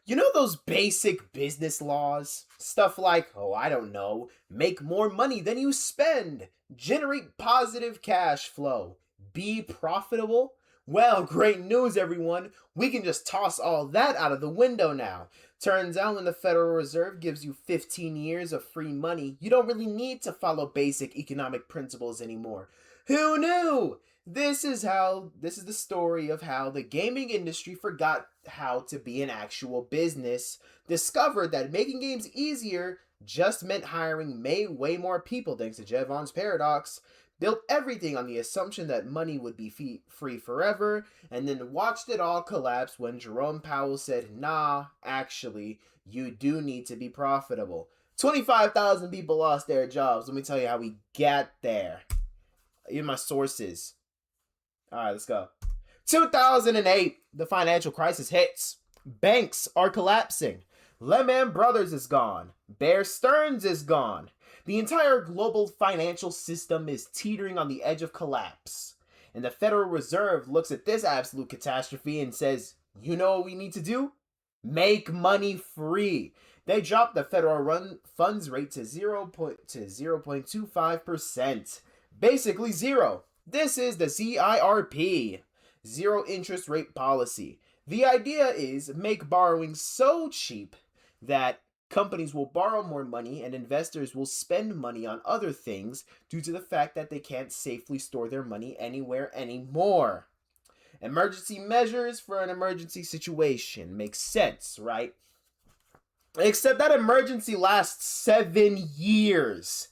You know those basic business laws? Stuff like, oh, I don't know, make more money than you spend, generate positive cash flow, be profitable? Well, great news, everyone. We can just toss all that out of the window now. Turns out when the Federal Reserve gives you 15 years of free money, you don't really need to follow basic economic principles anymore. Who knew? This is the story of how the gaming industry forgot how to be an actual business, discovered that making games easier just meant hiring way more people thanks to Jevons paradox, built everything on the assumption that money would be free forever, and then watched it all collapse when Jerome Powell said, nah, actually, you do need to be profitable. 25,000 people lost their jobs. Let me tell you how we got there. In my sources. All right, let's go. 2008, the financial crisis hits. Banks are collapsing. Lehman Brothers is gone. Bear Stearns is gone. The entire global financial system is teetering on the edge of collapse. And the Federal Reserve looks at this absolute catastrophe and says, you know what we need to do? Make money free. They dropped the federal funds rate to 0.25%. Basically zero. This is the ZIRP, zero interest rate policy. The idea is make borrowing so cheap that companies will borrow more money and investors will spend money on other things due to the fact that they can't safely store their money anywhere anymore. Emergency measures for an emergency situation. Makes sense, right? Except that emergency lasts 7 years.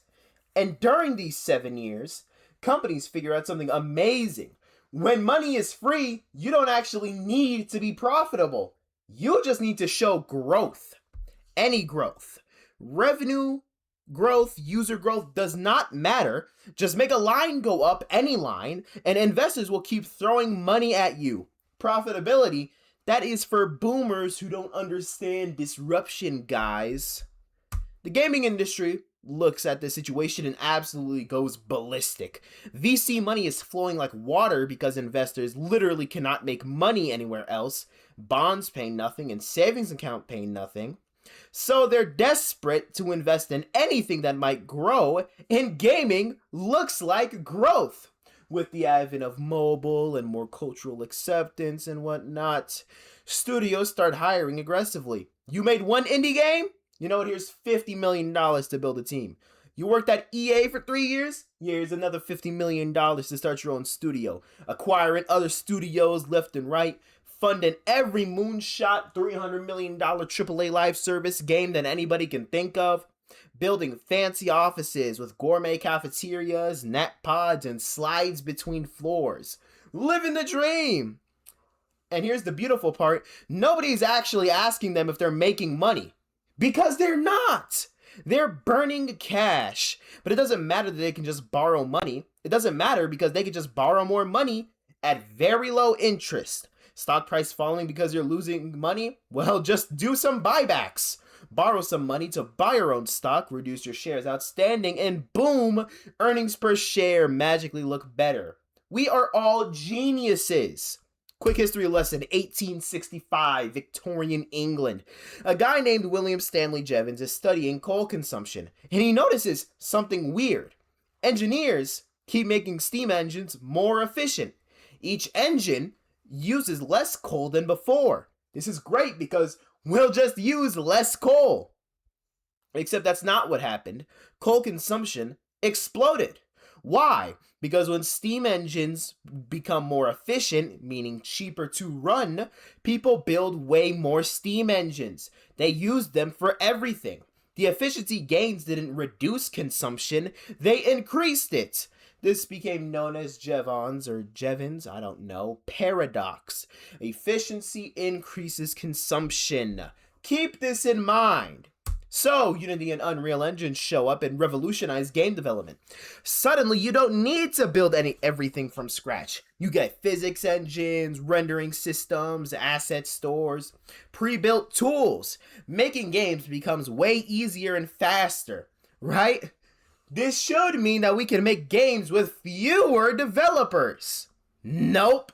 And during these 7 years, companies figure out something amazing. When money is free, you don't actually need to be profitable. You just need to show growth. Any growth. Revenue growth, user growth does not matter. Just make a line go up, any line, and investors will keep throwing money at you. Profitability, that is for boomers who don't understand disruption, guys. The gaming industry looks at this situation and absolutely goes ballistic. VC money is flowing like water because investors literally cannot make money anywhere else. Bonds pay nothing and savings account pay nothing. So they're desperate to invest in anything that might grow, and gaming looks like growth. With the advent of mobile and more cultural acceptance and whatnot, studios start hiring aggressively. You made one indie game? You know what? Here's $50 million to build a team. You worked at EA for 3 years? Here's another $50 million to start your own studio. Acquiring other studios left and right. Funding every moonshot $300 million AAA live service game that anybody can think of. Building fancy offices with gourmet cafeterias, nap pods, and slides between floors. Living the dream! And here's the beautiful part. Nobody's actually asking them if they're making money. Because they're not! They're burning cash. But it doesn't matter that they can just borrow money. It doesn't matter because they can just borrow more money at very low interest. Stock price falling because you're losing money? Well, just do some buybacks. Borrow some money to buy your own stock, reduce your shares outstanding, and boom, earnings per share magically look better. We are all geniuses. Quick history lesson, 1865, Victorian England. A guy named William Stanley Jevons is studying coal consumption, and he notices something weird. Engineers keep making steam engines more efficient. Each engine uses less coal than before. This is great because we'll just use less coal. Except that's not what happened. Coal consumption exploded. Why? Because when steam engines become more efficient, meaning cheaper to run, people build way more steam engines. They use them for everything. The efficiency gains didn't reduce consumption, they increased it. This became known as Jevons or Jevons, I don't know, paradox. Efficiency increases consumption. Keep this in mind. So, Unity and Unreal Engine show up and revolutionize game development. Suddenly, you don't need to build everything from scratch. You get physics engines, rendering systems, asset stores, pre-built tools. Making games becomes way easier and faster, right? This should mean that we can make games with fewer developers. Nope.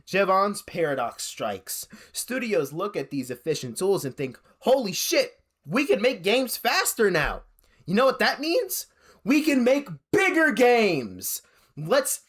Jevons paradox strikes. Studios look at these efficient tools and think, holy shit, we can make games faster now. You know what that means? We can make bigger games. Let's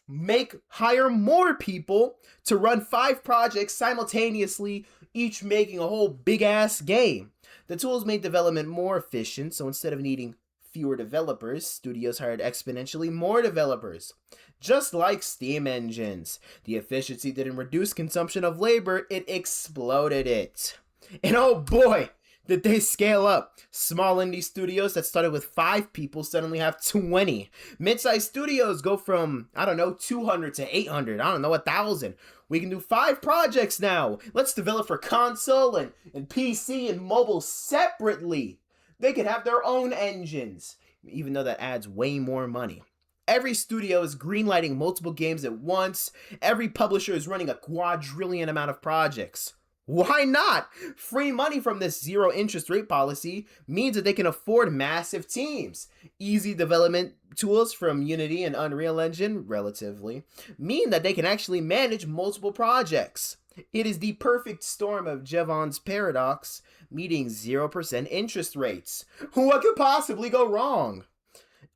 hire more people to run 5 projects simultaneously, each making a whole big ass game. The tools made development more efficient, so instead of needing fewer developers, studios hired exponentially more developers. Just like Steam engines, the efficiency didn't reduce consumption of labor, it exploded it. And oh boy, did they scale up. Small indie studios that started with 5 people suddenly have 20. Mid-sized studios go from, 200 to 800, 1,000. We can do 5 projects now. Let's develop for console and PC and mobile separately. They could have their own engines, even though that adds way more money. Every studio is greenlighting multiple games at once. Every publisher is running a quadrillion amount of projects. Why not? Free money from this zero interest rate policy means that they can afford massive teams. Easy development tools from Unity and Unreal Engine, relatively, mean that they can actually manage multiple projects. It is the perfect storm of Jevons paradox meeting 0% interest rates. What could possibly go wrong?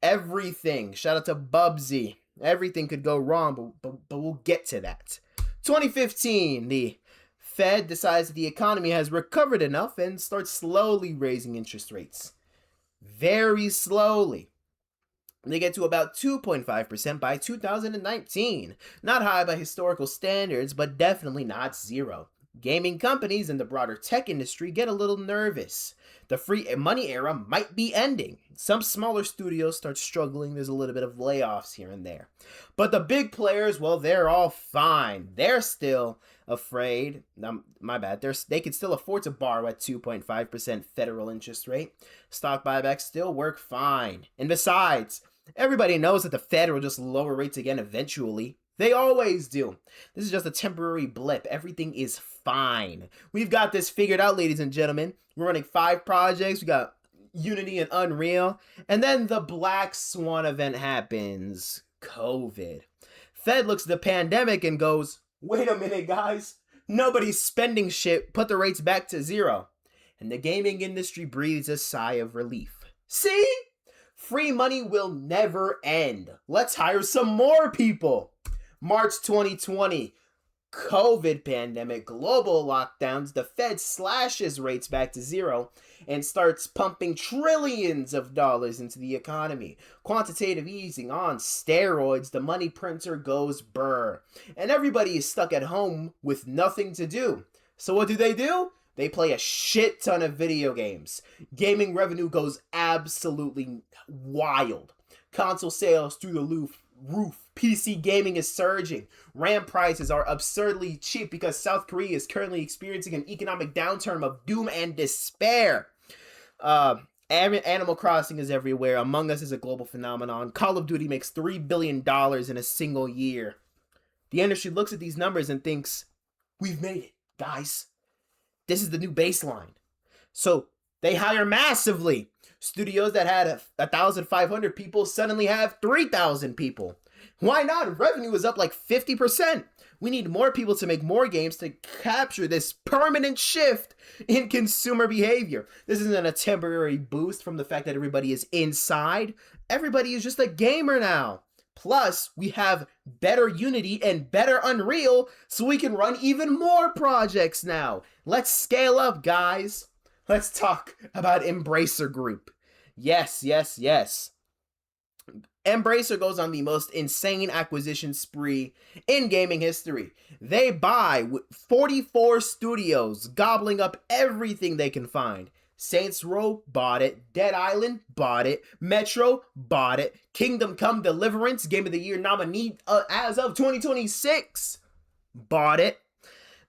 Everything. Shout out to Bubsy. Everything could go wrong, but we'll get to that. 2015, the Fed decides that the economy has recovered enough and starts slowly raising interest rates. Very slowly. They get to about 2.5% by 2019. Not high by historical standards, but definitely not zero. Gaming companies and the broader tech industry get a little nervous. The free money era might be ending. Some smaller studios start struggling. There's a little bit of layoffs here and there. But the big players, well, they're all fine. They're still afraid. My bad. They can still afford to borrow at 2.5% federal interest rate. Stock buybacks still work fine. And besides, everybody knows that the Fed will just lower rates again eventually. They always do. This is just a temporary blip. Everything is fine. We've got this figured out, ladies and gentlemen. We're running 5 projects. We got Unity and Unreal. And then the black swan event happens. COVID. Fed looks at the pandemic and goes, wait a minute, guys. Nobody's spending shit. Put the rates back to 0. And the gaming industry breathes a sigh of relief. See? Free money will never end. Let's hire some more people. March 2020, COVID pandemic, global lockdowns, the Fed slashes rates back to 0 and starts pumping trillions of dollars into the economy. Quantitative easing on steroids, the money printer goes brr. And everybody is stuck at home with nothing to do. So what do? They play a shit ton of video games. Gaming revenue goes absolutely wild. Console sales through the roof. PC gaming is surging. RAM prices are absurdly cheap because South Korea is currently experiencing an economic downturn of doom and despair. Animal Crossing is everywhere. Among Us is a global phenomenon. Call of Duty makes $3 billion in a single year. The industry looks at these numbers and thinks, we've made it, guys. This is the new baseline. So they hire massively. Studios that had 1,500 people suddenly have 3,000 people. Why not? Revenue is up like 50%. We need more people to make more games to capture this permanent shift in consumer behavior. This isn't a temporary boost from the fact that everybody is inside. Everybody is just a gamer now. Plus, we have better Unity and better Unreal, so we can run even more projects now. Let's scale up, guys. Let's talk about Embracer Group. Yes. Embracer goes on the most insane acquisition spree in gaming history. They buy 44 studios, gobbling up everything they can find. Saints Row bought it, Dead Island bought it, Metro bought it, Kingdom Come Deliverance, Game of the Year nominee as of 2026, bought it.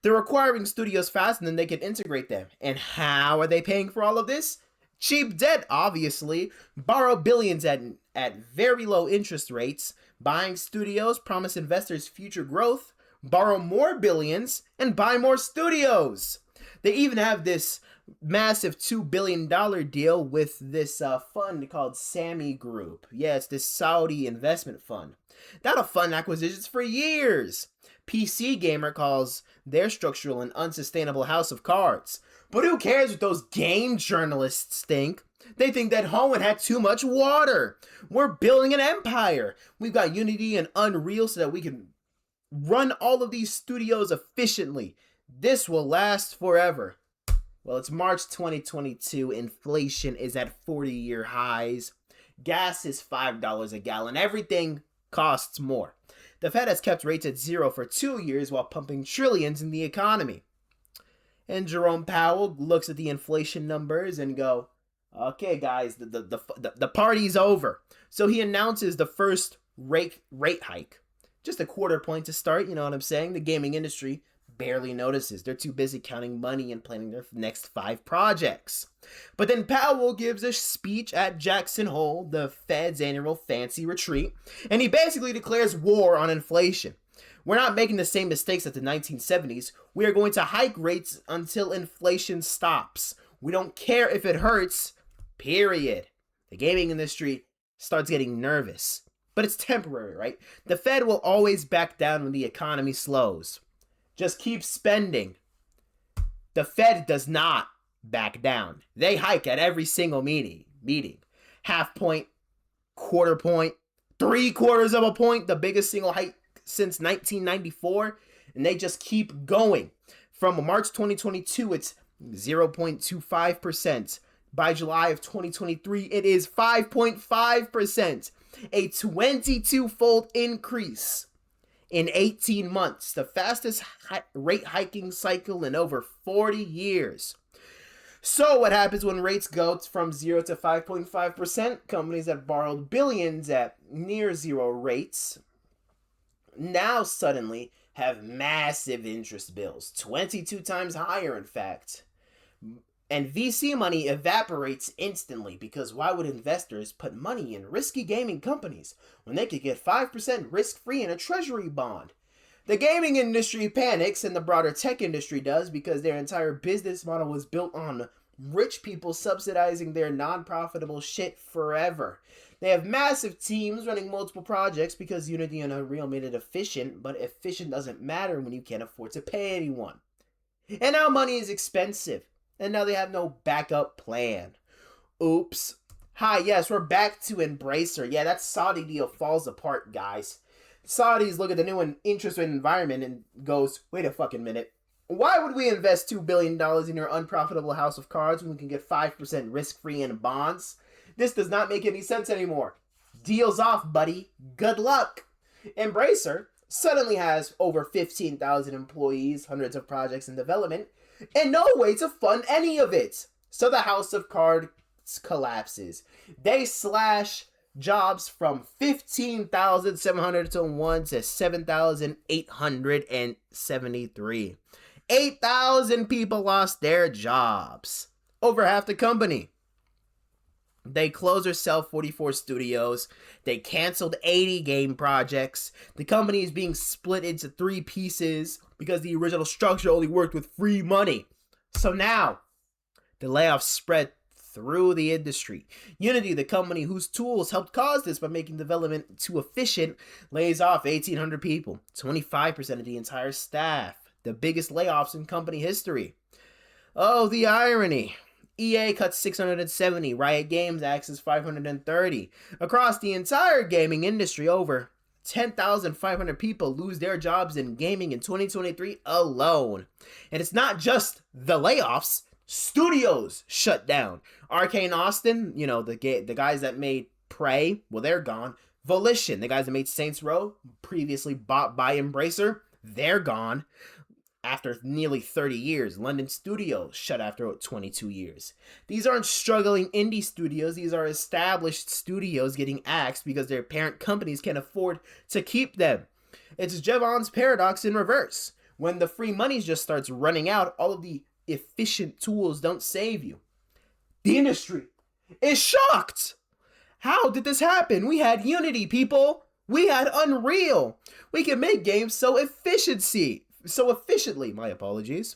They're acquiring studios fast and then they can integrate them. And how are they paying for all of this? Cheap debt, obviously. Borrow billions at very low interest rates. Buying studios promise investors future growth. Borrow more billions and buy more studios. They even have this massive $2 billion deal with this fund called Sammy Group. Yeah, it's this Saudi investment fund. That'll fund acquisitions for years. PC Gamer calls their structural an unsustainable house of cards. But who cares what those game journalists think? They think that Hoenn had too much water. We're building an empire. We've got Unity and Unreal so that we can run all of these studios efficiently. This will last forever. Well, it's March 2022. Inflation is at 40-year highs. Gas is $5 a gallon. Everything costs more. The Fed has kept rates at zero for 2 years while pumping trillions in the economy. And Jerome Powell looks at the inflation numbers and go, okay, guys, the party's over. So he announces the first rate hike. Just a quarter point to start, you know what I'm saying? The gaming industry barely notices. They're too busy counting money and planning their next 5 projects. But then Powell gives a speech at Jackson Hole, the Fed's annual fancy retreat, and he basically declares war on inflation. We're not making the same mistakes as the 1970s. We are going to hike rates until inflation stops. We don't care if it hurts, period. The gaming industry starts getting nervous. But it's temporary, right? The Fed will always back down when the economy slows. Just keep spending. The Fed does not back down. They hike at every single meeting. Half point, quarter point, 3/4 of a point, the biggest single hike since 1994. And they just keep going. From March 2022, it's 0.25%. By July of 2023, it is 5.5%. A 22-fold increase in 18 months, the fastest rate hiking cycle in over 40 years. So what happens when rates go from 0 to 5.5%? Companies that borrowed billions at near zero rates now suddenly have massive interest bills, 22 times higher in fact. And VC money evaporates instantly because why would investors put money in risky gaming companies when they could get 5% risk-free in a treasury bond? The gaming industry panics and the broader tech industry does because their entire business model was built on rich people subsidizing their non-profitable shit forever. They have massive teams running multiple projects because Unity and Unreal made it efficient, but efficient doesn't matter when you can't afford to pay anyone. And now money is expensive. And now they have no backup plan. Oops. Hi, yes, we're back to Embracer. Yeah, that Saudi deal falls apart, guys. Saudis look at the new interest rate environment and goes, wait a fucking minute. Why would we invest $2 billion in your unprofitable house of cards when we can get 5% risk-free in bonds? This does not make any sense anymore. Deal's off, buddy. Good luck. Embracer suddenly has over 15,000 employees, hundreds of projects in development, and no way to fund any of it. So the house of cards collapses. They slash jobs from 15,701 to 7,873. 8,000 people lost their jobs. Over half the company. They closed or sell 44 studios. They canceled 80 game projects. The company is being split into 3 pieces because the original structure only worked with free money. So now, the layoffs spread through the industry. Unity, the company whose tools helped cause this by making development too efficient, lays off 1,800 people, 25% of the entire staff. The biggest layoffs in company history. Oh, the irony. EA cuts 670, Riot Games axes 530. Across the entire gaming industry, over 10,500 people lose their jobs in gaming in 2023 alone. And it's not just the layoffs. Studios shut down. Arcane Austin, you know, the guys that made Prey, well, they're gone. Volition, the guys that made Saints Row, previously bought by Embracer, they're gone. After nearly 30 years, London Studios shut after 22 years. These aren't struggling indie studios. These are established studios getting axed because their parent companies can't afford to keep them. It's Jevons paradox in reverse. When the free money just starts running out, all of the efficient tools don't save you. The industry is shocked. How did this happen? We had Unity, people. We had Unreal. We can make games so efficiently, my apologies.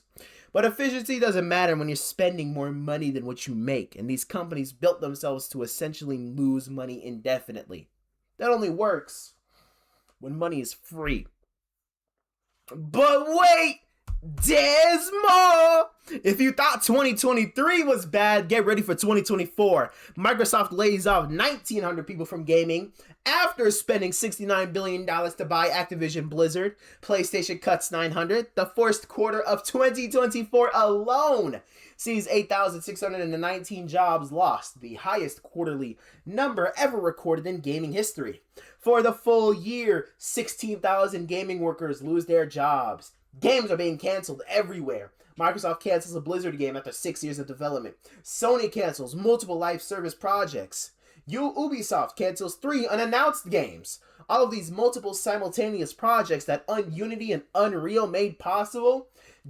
But efficiency doesn't matter when you're spending more money than what you make, and these companies built themselves to essentially lose money indefinitely. That only works when money is free. But wait! There's more! If you thought 2023 was bad, get ready for 2024. Microsoft lays off 1,900 people from gaming after spending $69 billion to buy Activision Blizzard. PlayStation cuts 900. The first quarter of 2024 alone sees 8,619 jobs lost, the highest quarterly number ever recorded in gaming history. For the full year, 16,000 gaming workers lose their jobs. Games are being canceled everywhere. Microsoft cancels a Blizzard game after 6 years of development. Sony cancels multiple live service projects. Ubisoft cancels 3 unannounced games. All of these multiple simultaneous projects that Unity and Unreal made possible,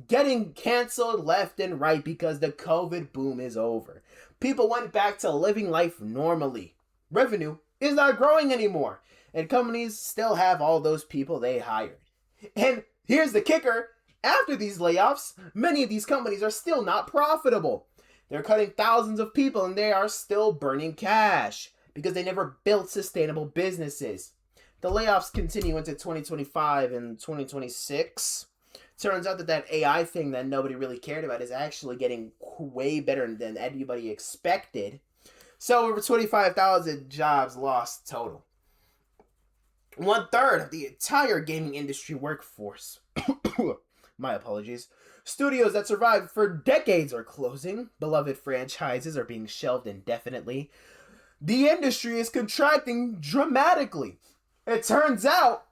getting canceled left and right because the COVID boom is over. People went back to living life normally. Revenue is not growing anymore, and companies still have all those people they hired. And here's the kicker. After these layoffs, many of these companies are still not profitable. They're cutting thousands of people and they are still burning cash because they never built sustainable businesses. The layoffs continue into 2025 and 2026. Turns out that AI thing that nobody really cared about is actually getting way better than anybody expected. So over 25,000 jobs lost total. 1/3 of the entire gaming industry workforce. My apologies. Studios that survived for decades are closing. Beloved franchises are being shelved indefinitely. The industry is contracting dramatically. It turns out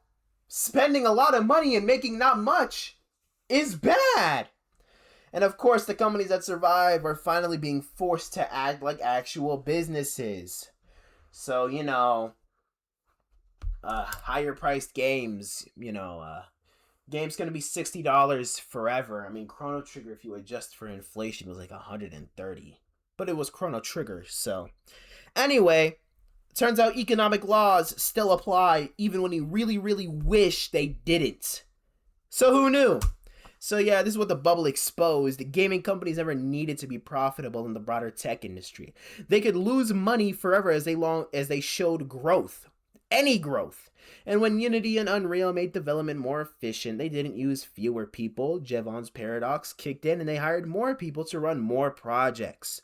spending a lot of money and making not much is bad. And of course, the companies that survive are finally being forced to act like actual businesses. So, higher priced games, game's gonna be $60 forever. I mean, Chrono Trigger, if you adjust for inflation, was like $130. But it was Chrono Trigger, so. Anyway, turns out economic laws still apply, even when you really, really wish they didn't. So who knew? So yeah, this is what the bubble exposed. The gaming companies never needed to be profitable in the broader tech industry. They could lose money forever as they showed growth. Any growth. And when Unity and Unreal made development more efficient, they didn't use fewer people. Jevons paradox kicked in and they hired more people to run more projects.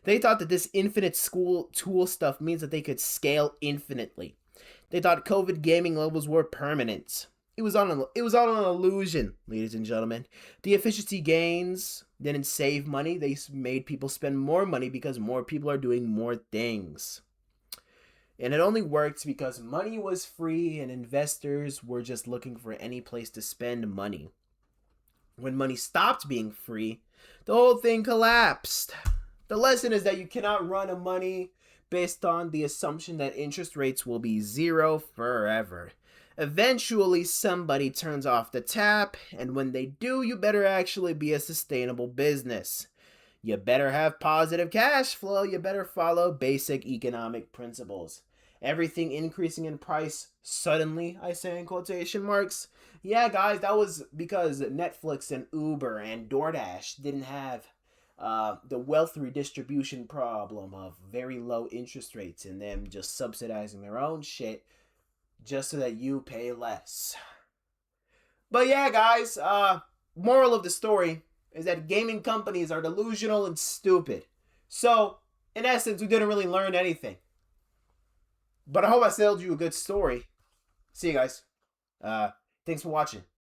They thought that this infinite school tool stuff means that they could scale infinitely. They thought COVID gaming levels were permanent. It was all an illusion, ladies and gentlemen. The efficiency gains didn't save money. They made people spend more money because more people are doing more things. And it only worked because money was free and investors were just looking for any place to spend money. When money stopped being free, the whole thing collapsed. The lesson is that you cannot run a money based on the assumption that interest rates will be zero forever. Eventually, somebody turns off the tap, and when they do, you better actually be a sustainable business. You better have positive cash flow. You better follow basic economic principles. Everything increasing in price suddenly, I say in quotation marks. Yeah, guys, that was because Netflix and Uber and DoorDash didn't have the wealth redistribution problem of very low interest rates and them just subsidizing their own shit just so that you pay less. But yeah, guys, moral of the story is that gaming companies are delusional and stupid. So, in essence, we didn't really learn anything. But I hope I sold you a good story. See you guys. Thanks for watching.